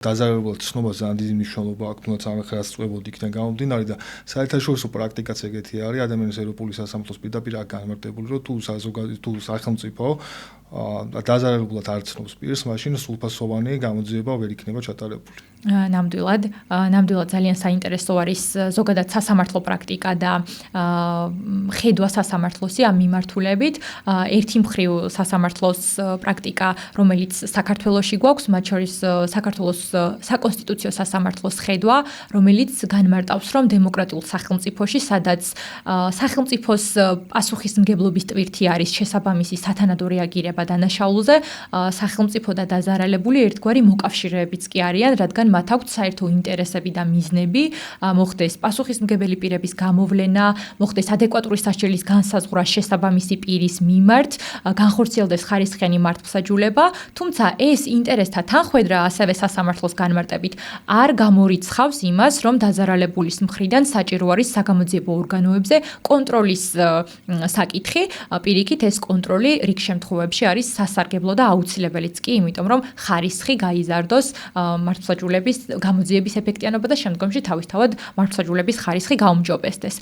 დაზარალებულად ცნობას ძალიან დიდი მნიშვნელობა აქვს, თუნდაც ამ ხერას წვებოდი იქიდან გამომდინარე და საერთაშორისო პრაქტიკაც ეგეთი არის, ადამიანის ევროპული სასამართლოს პირდაპირ აქ განმარტებული, რომ თუ სახელმწიფო დაზარალებულად არ ცნობს პირს, მაშინ სრულფასოვანი გამოძიება ვერ იქნება ჩატარებული. ნამდვილად ძალიან საინტერესო არის ზოგადად სასამართლო პრაქტიკა და ხედვა სასამართლოსი ამ მიმართულებით. ერთი მხრივ სასამართლოს პრაქტიკა, რომელიც საქართველოში გვაქვს, მათ შორის საქართველოს საკონსტიტუციო სასამართლოს ხედვა, რომელიც განმარტავს, რომ დემოკრატიულ სახელმწიფოში, სადაც სახელმწიფოს პასუხისმგებლობის ტვირთი არის შესაბამისი სათანადო რეაგირება დანაშაულზე, სახელმწიფო და დაზარალებული ერთგვარი მოკავშირეებიც კი არიან, რადგან მათ აქვთ საერთო ინტერესები და მიზნები, მოხდეს პასუხისმგებელი პირების გამოვლენა, მოხდეს ადეკვატური სასჯელის განსაზღვრა შესაბამისი პირის მიმართ, განხორციელდეს ხარისხიანი მართლმსაჯულება, თუმცა ეს ინტერესთა თანხვედრა ასევე სასამართლოს განმარტებით არ გამორიცხავს იმას, რომ დაზარალებულის მხრიდან საჭირო არის საგამოძიებო ორგანოებზე კონტროლის საკითხი, პირიქით ეს კონტროლი რიგ შემთხვევებში არის სასარგებლო და აუცილებელიც კი, იმიტომ რომ ხარისხი გაიზარდოს მართლმსაჯულების გამოძიების ეფექტიანობა და შემდგომში თავისთავად მართლმსაჯულების ხარისხი გაუმჯობესდეს.